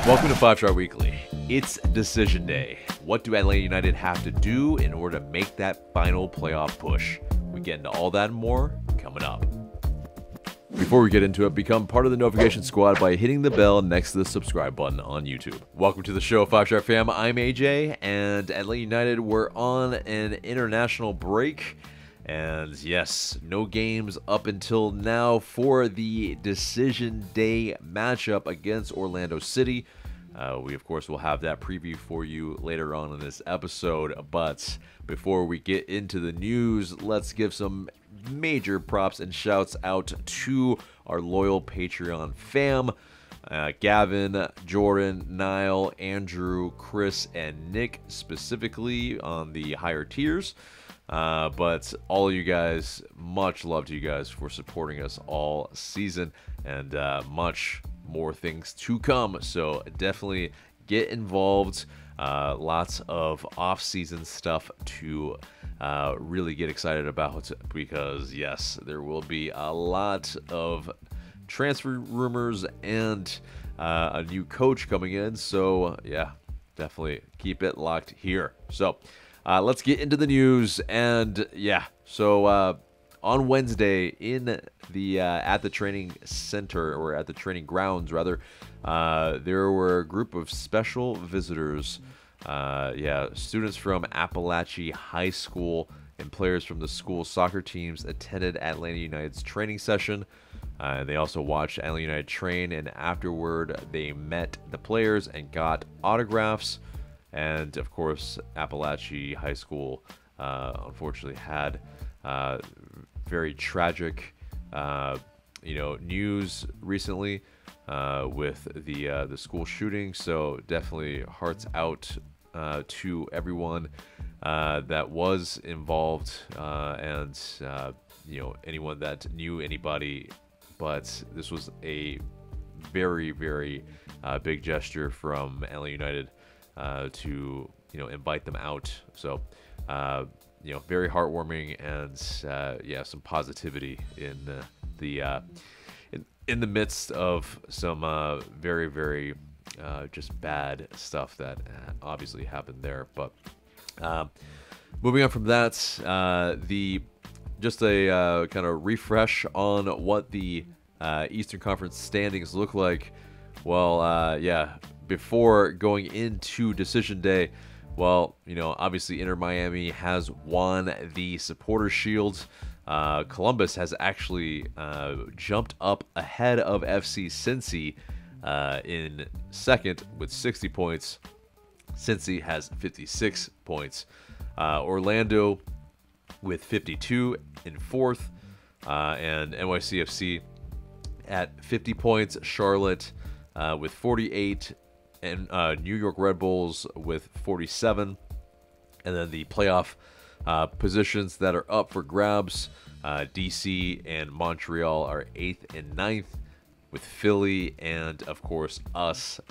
Welcome to 5-Star Weekly. It's decision day. What do Atlanta United have to do in order to make that final playoff push? We get into all that and more coming up. Before we get into it, become part of the notification squad by hitting the bell next to the subscribe button on YouTube. Welcome to the show, 5-Star fam. I'm AJ, and Atlanta United were on an international break. And yes, no games up until now for the decision day matchup against Orlando City. We, of course, will have that preview for you later on in this episode. But before we get into the news, let's give some major props and shouts out to our loyal Patreon fam. Gavin, Jordan, Niall, Andrew, Chris, and Nick specifically on the higher tiers. But all of you guys, much love to you guys for supporting us all season, and much more things to come. So definitely get involved. Lots of off-season stuff to really get excited about, because yes, there will be a lot of transfer rumors and a new coach coming in. So yeah, definitely keep it locked here. So let's get into the news. And yeah, so on Wednesday in the at the training center, or at the training grounds rather, there were a group of special visitors, students from Appalachia High School and players from the school soccer teams attended Atlanta United's training session. They also watched Atlanta United train, and afterward they met the players and got autographs. And of course, Appalachia High School unfortunately had very tragic news recently with the school shooting. So definitely hearts out to everyone that was involved, and anyone that knew anybody. But this was a very, very big gesture from Atlanta United to invite them out. So very heartwarming, and some positivity in the midst of some very, very just bad stuff that obviously happened there. But moving on from that, just a kind of refresh on what the Eastern Conference standings look like. Well, before going into decision day, well, obviously Inter Miami has won the Supporters Shield. Columbus has actually jumped up ahead of FC Cincy in second with 60 points. Cincy has 56 points. Orlando with 52 in fourth, and NYCFC at 50 points. Charlotte with 48, and New York Red Bulls with 47. And then the playoff positions that are up for grabs, DC and Montreal are 8th and 9th, with Philly and, of course, us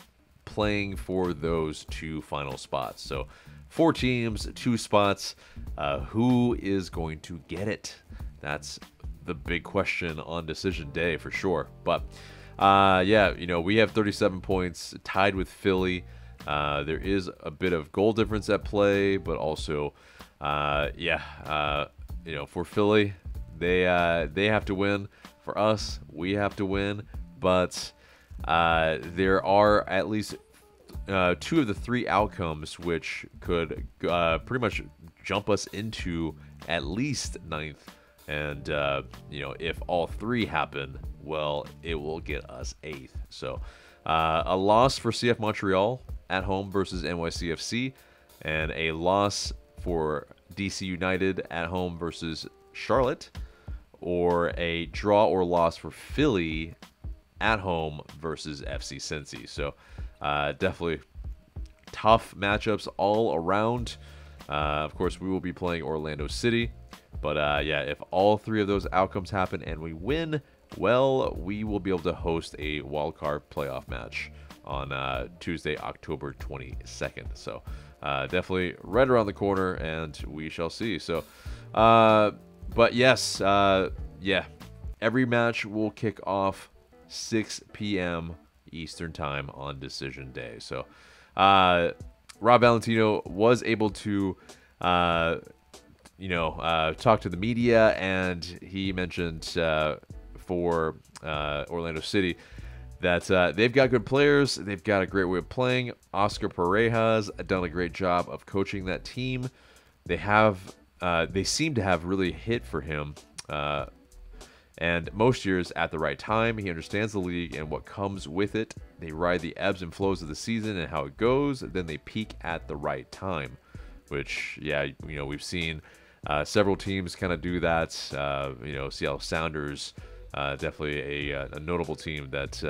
playing for those two final spots. So 4 teams, 2 spots. Who is going to get it? That's the big question on decision day for sure. But we have 37 points, tied with Philly. There is a bit of goal difference at play, but also, for Philly, they have to win. For us, we have to win. But there are at least 2 of the 3 outcomes which could pretty much jump us into at least 9th. And, if all 3 happen, well, it will get us 8th. So a loss for CF Montreal at home versus NYCFC, and a loss for DC United at home versus Charlotte, or a draw or loss for Philly at home versus FC Cincy. So definitely tough matchups all around. Of course, we will be playing Orlando City. But if all 3 of those outcomes happen and we win, well, we will be able to host a wildcard playoff match on Tuesday, October 22nd. So definitely right around the corner, and we shall see. So, but yes, every match will kick off 6 p.m. Eastern Time on Decision Day. So, Rob Valentino was able to, talk to the media, and he mentioned for Orlando City that they've got good players. They've got a great way of playing. Oscar Pareja's done a great job of coaching that team. They seem to have really hit for him. And most years at the right time. He understands the league and what comes with it. They ride the ebbs and flows of the season and how it goes. Then they peak at the right time, which, we've seen several teams kind of do that. Seattle Sounders, definitely a notable team that,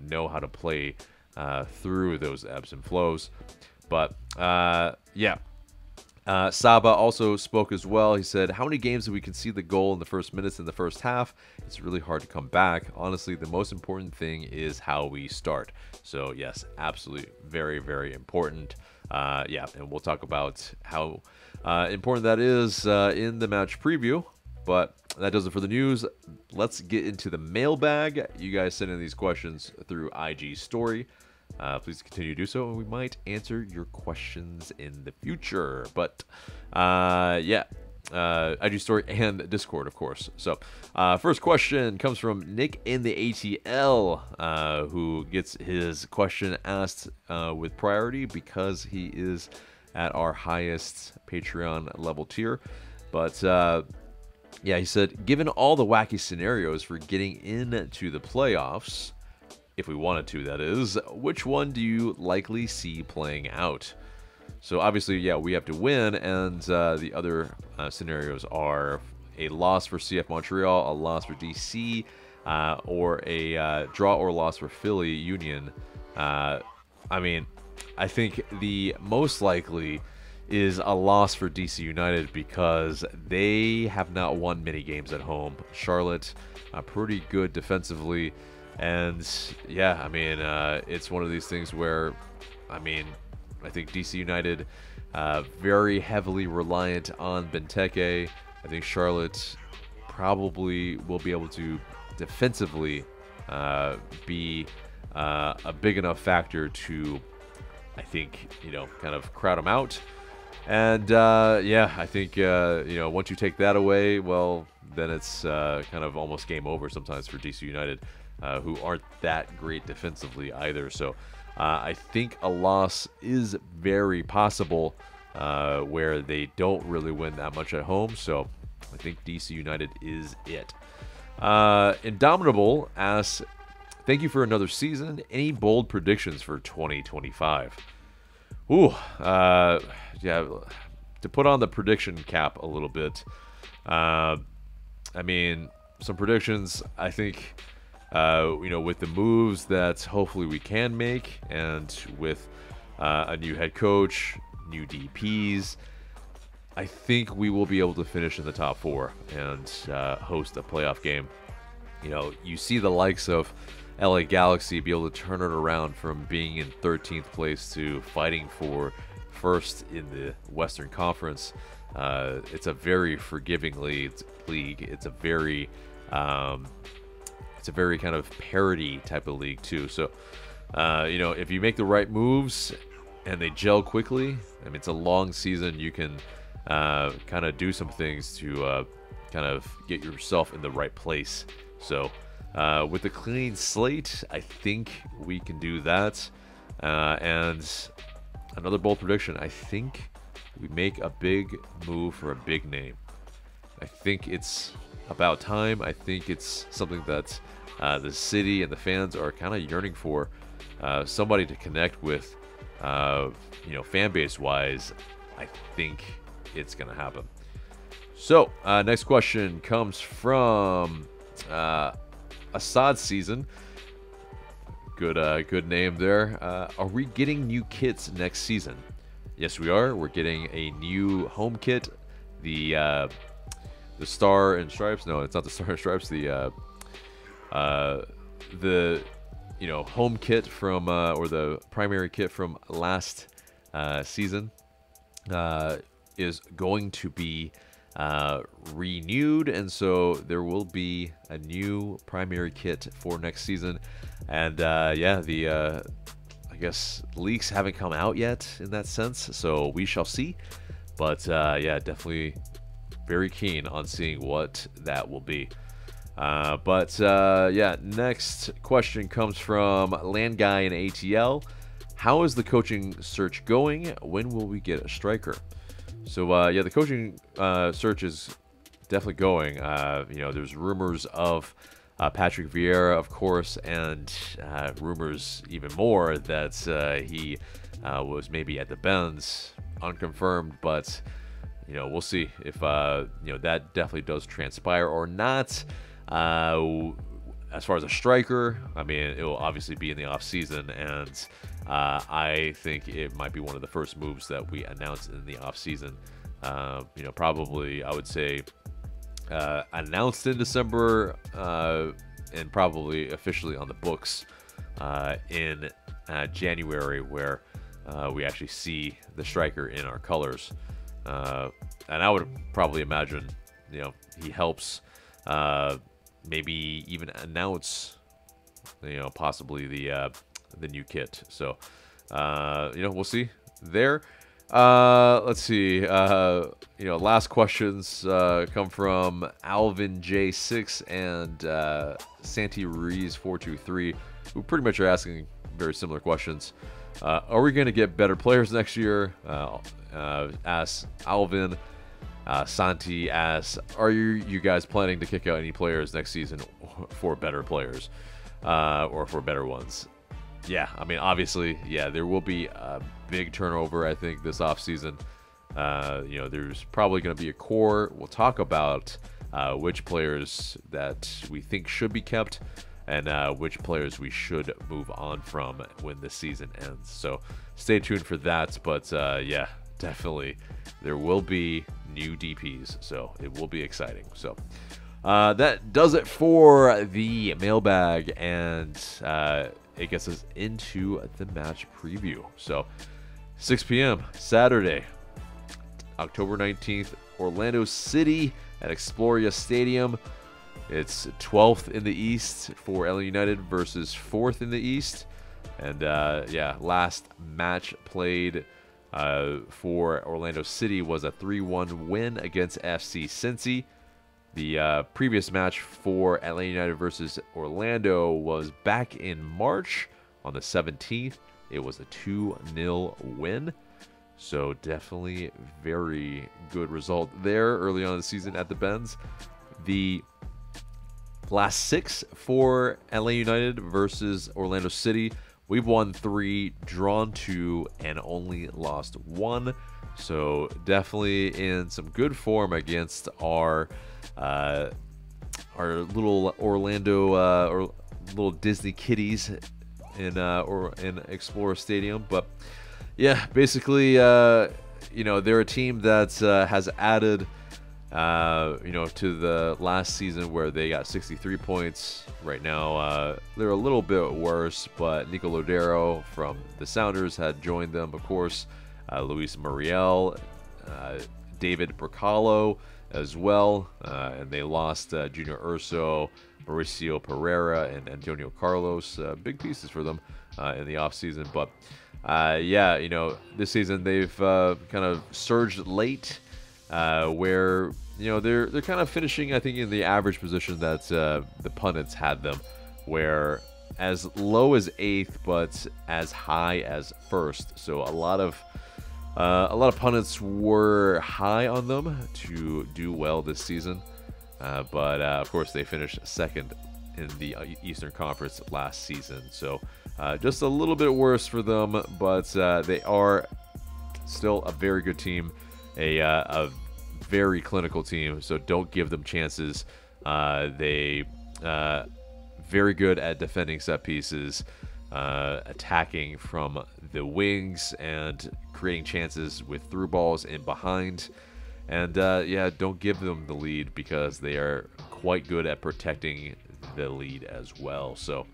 know how to play through those ebbs and flows. But, Saba also spoke as well. He said, how many games did we concede the goal in the first minutes in the first half? It's really hard to come back. Honestly, the most important thing is how we start. So, yes, absolutely very, very important. And we'll talk about how important that is in the match preview. But that does it for the news. Let's get into the mailbag. You guys send in these questions through IG story. Please continue to do so, and we might answer your questions in the future. But, IG story and Discord, of course. So, first question comes from Nick in the ATL, who gets his question asked with priority because he is at our highest Patreon level tier. But, he said, given all the wacky scenarios for getting into the playoffs, if we wanted to, that is, which one do you likely see playing out? So obviously, we have to win, and the other scenarios are a loss for CF Montreal, a loss for DC, or a draw or loss for Philly Union. I think the most likely is a loss for DC United because they have not won many games at home. Charlotte, pretty good defensively. And it's one of these things where, I think DC United very heavily reliant on Benteke. I think Charlotte probably will be able to defensively be a big enough factor to, I think, kind of crowd them out. And I think once you take that away, well, then it's kind of almost game over sometimes for DC United. Who aren't that great defensively either. So I think a loss is very possible where they don't really win that much at home. So I think DC United is it. Indomitable asks, thank you for another season. Any bold predictions for 2025? To put on the prediction cap a little bit. Some predictions, I think... with the moves that hopefully we can make, and with a new head coach, new DPs, I think we will be able to finish in the top 4 and host a playoff game. You see the likes of LA Galaxy be able to turn it around from being in 13th place to fighting for first in the Western Conference. It's a very forgiving league. It's a very kind of parity type of league too. So, if you make the right moves and they gel quickly, it's a long season. You can kind of do some things to kind of get yourself in the right place. So, with a clean slate, I think we can do that. And another bold prediction, I think we make a big move for a big name. I think it's about time. I think it's something that the city and the fans are kind of yearning for. Somebody to connect with, fan base wise. I think it's going to happen. So, next question comes from Assad Season. Good name there. Are we getting new kits next season? Yes, we are. We're getting a new home kit. The Star and Stripes. No, it's not the Star and Stripes. The home kit from or the primary kit from last season is going to be renewed, and so there will be a new primary kit for next season. And yeah, the I guess leaks haven't come out yet in that sense, so we shall see. But yeah, definitely very keen on seeing what that will be. But yeah, next question comes from Land Guy in ATL. How is the coaching search going? When will we get a striker? So yeah, the coaching search is definitely going. You know, there's rumors of Patrick Vieira, of course, and rumors even more that he was maybe at the Benz, unconfirmed, but you know, we'll see if you know, that definitely does transpire or not. As far as a striker, I mean, it will obviously be in the off season, and I think it might be one of the first moves that we announce in the off season. You know, probably I would say announced in December, and probably officially on the books in January, where we actually see the striker in our colors. And I would probably imagine, you know, he helps maybe even announce, you know, possibly the new kit. So you know, we'll see there. Let's see. You know, last questions come from Alvin J6 and Santi Ruiz 423, who pretty much are asking very similar questions. Are we going to get better players next year? Asks Alvin. Santi asks, are you guys planning to kick out any players next season for better players, or for better ones? Yeah, I mean, obviously, yeah, there will be a big turnover, I think, this offseason. You know, there's probably going to be a core. We'll talk about which players that we think should be kept and which players we should move on from when the season ends. So stay tuned for that. But yeah, definitely there will be new DPs, so it will be exciting. So that does it for the mailbag, and it gets us into the match preview. So 6 p.m. Saturday, October 19th, Orlando City at Exploria Stadium. It's 12th in the East for LA United versus 4th in the East. And yeah, last match played for Orlando City was a 3-1 win against FC Cincy. The previous match for LA United versus Orlando was back in March on the 17th. It was a 2-0 win. So definitely very good result there early on in the season at the Benz. The last 6 for LA United versus Orlando City, we've won 3, drawn 2, and only lost 1. So definitely in some good form against our little Orlando or little Disney kitties in Explorer Stadium. But yeah, basically, you know, they're a team that has added, you know, to the last season where they got 63 points. Right now, they're a little bit worse, but Nico Lodero from the Sounders had joined them, of course. Luis Muriel, David Bracalo as well, and they lost Junior Urso, Mauricio Pereira, and Antonio Carlos. Big pieces for them in the offseason. But yeah, you know, this season they've kind of surged late, where, you know, they're kind of finishing, I think, in the average position that the pundits had them, where as low as 8th, but as high as 1st. So a lot of pundits were high on them to do well this season, but of course they finished 2nd in the Eastern Conference last season. So just a little bit worse for them, but they are still a very good team, a very clinical team. So don't give them chances. They very good at defending set pieces, attacking from the wings, and creating chances with through balls in behind. And yeah, don't give them the lead, because they are quite good at protecting the lead as well. So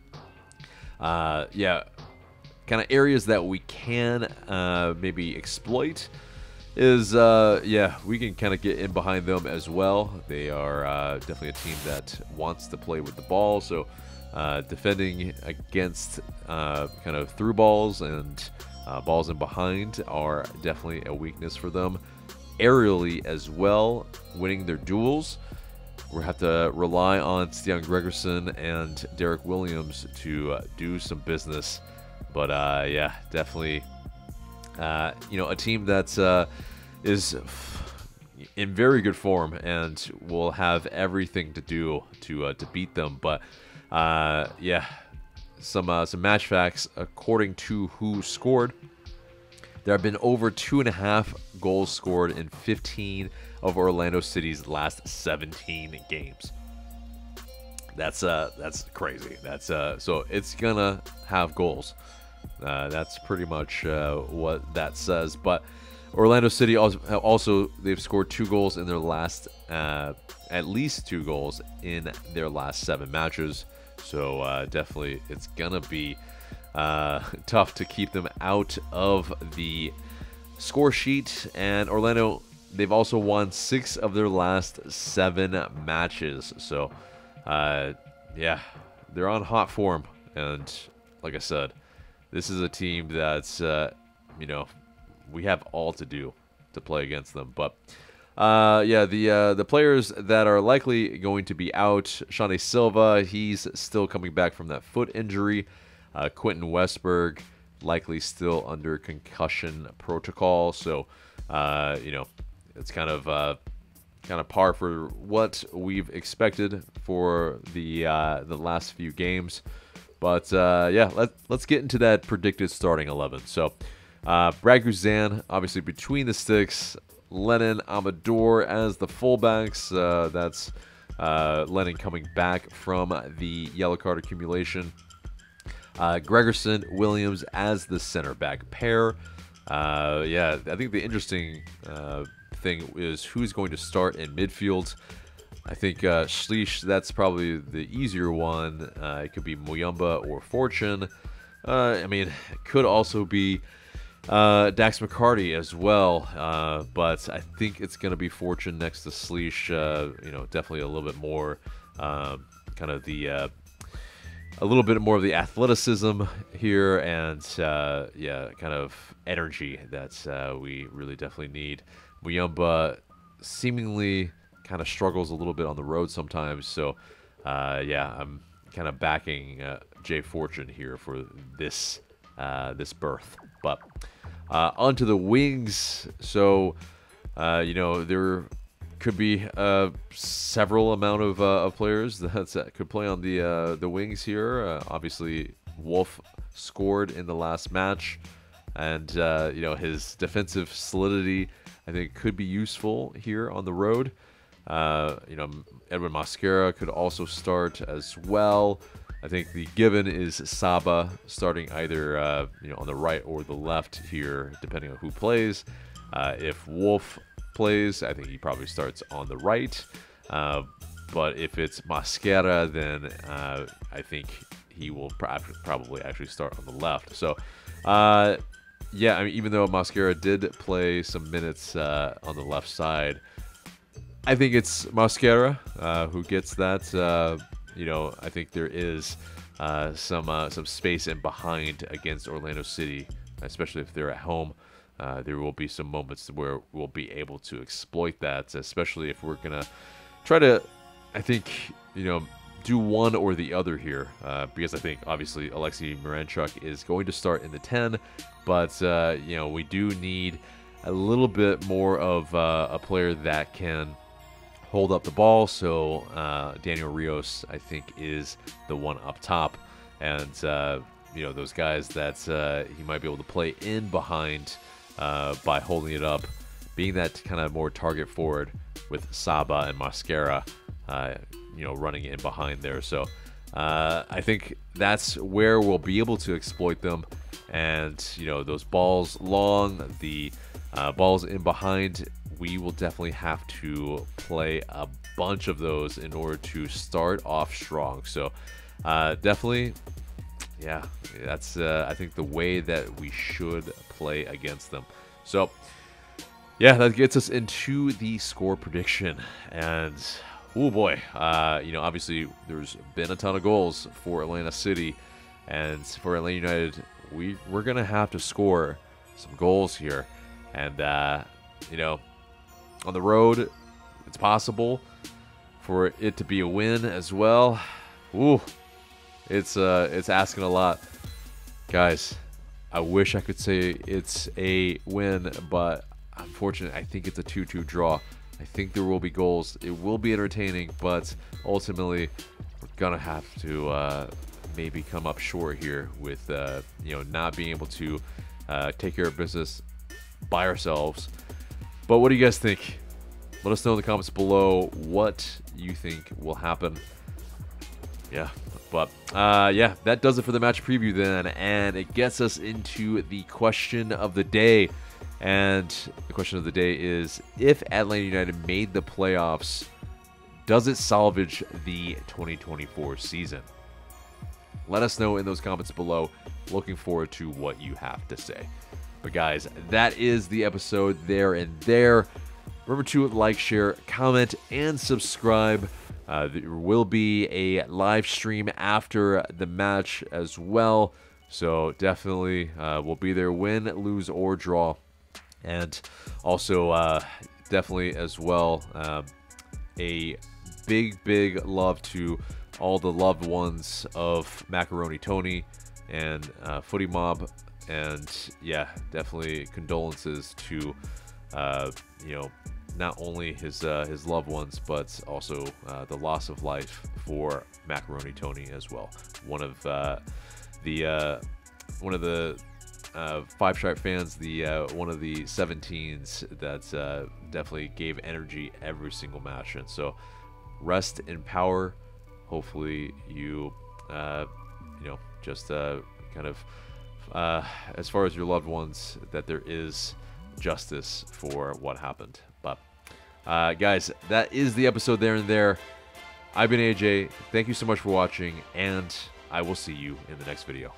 yeah, kind of areas that we can maybe exploit is, yeah, we can kind of get in behind them as well. They are definitely a team that wants to play with the ball, so defending against kind of through balls and balls in behind are definitely a weakness for them. Aerially as well, winning their duels, we'll have to rely on Stian Gregerson and Derek Williams to do some business. But yeah, definitely, you know, a team that is in very good form and will have everything to do to beat them. But yeah, some match facts according to who scored. There have been over 2.5 goals scored in 15 of Orlando City's last 17 games. That's crazy. That's so it's gonna have goals. That's pretty much what that says. But Orlando City also they've scored 2 goals in their last at least 2 goals in their last 7 matches. So definitely it's gonna be tough to keep them out of the score sheet. And Orlando, they've also won 6 of their last 7 matches. So yeah, they're on hot form. And like I said, this is a team that's you know, we have all to do to play against them. But yeah, the players that are likely going to be out: Shane Silva, he's still coming back from that foot injury. Quentin Westberg likely still under concussion protocol. So you know, it's kind of par for what we've expected for the last few games. But yeah, let's get into that predicted starting 11. So Brad Guzan, obviously between the sticks. Lennon, Amador as the fullbacks. That's Lennon coming back from the yellow card accumulation. Gregerson, Williams as the center back pair. Yeah, I think the interesting thing is who's going to start in midfield. I think Schleich, that's probably the easier one. It could be Muyumba or Fortune. I mean, it could also be Dax McCarty as well, but I think it's going to be Fortune next to Schleich. You know, definitely a little bit more kind of the a little bit more of the athleticism here, and yeah, kind of energy that we really definitely need. Muyumba seemingly kind of struggles a little bit on the road sometimes, so yeah, I'm kind of backing Jay Fortune here for this this berth. But onto the wings. So you know, there could be several amount of players that could play on the wings here. Obviously, Wolf scored in the last match, and you know, his defensive solidity I think could be useful here on the road. You know, Edwin Mosquera could also start as well. I think the given is Saba starting either you know, on the right or the left here, depending on who plays. If Wolf plays, I think he probably starts on the right. But if it's Mosquera, then I think he will probably actually start on the left. So yeah, I mean, even though Mosquera did play some minutes on the left side, I think it's Mosquera who gets that. You know, I think there is some space in behind against Orlando City, especially if they're at home. There will be some moments where we'll be able to exploit that, especially if we're gonna try to, I think, you know, do one or the other here, because I think obviously Alexei Miranchuk is going to start in the 10, but you know, we do need a little bit more of a player that can hold up the ball. So Daniel Rios, I think, is the one up top, and you know, those guys that he might be able to play in behind by holding it up, being that kind of more target forward with Saba and Mosquera, you know, running in behind there. So I think that's where we'll be able to exploit them, and you know, those balls long, the balls in behind, we will definitely have to play a bunch of those in order to start off strong. So definitely, yeah, that's I think the way that we should play against them. So yeah, that gets us into the score prediction. And oh boy, obviously there's been a ton of goals for Atlanta City, and for Atlanta United, we're gonna have to score some goals here. And on the road, it's possible for it to be a win as well. Ooh, it's asking a lot, guys. I wish I could say it's a win, but unfortunately, I think it's a 2-2 draw. I think there will be goals. It will be entertaining, but ultimately, we're gonna have to maybe come up short here with not being able to take care of business by ourselves. But what do you guys think? Let us know in the comments below what you think will happen. Yeah, but yeah, that does it for the match preview then, and it gets us into the question of the day. And the question of the day is, if Atlanta United made the playoffs, does it salvage the 2024 season? Let us know in those comments below. Looking forward to what you have to say. But guys, that is the episode there and there. Remember to like, share, comment, and subscribe. There will be a live stream after the match as well. So definitely we'll be there, win, lose, or draw. And also definitely as well a big love to all the loved ones of Macaroni Tony and Footy Mob. And yeah, definitely condolences to not only his loved ones, but also the loss of life for Macaroni Tony as well. One of the Five Stripe fans, one of the 17s that definitely gave energy every single match. And so rest in power. Hopefully you just kind of as far as your loved ones, that there is justice for what happened. But guys, that is the episode there and there. I've been AJ. Thank you so much for watching, and I will see you in the next video.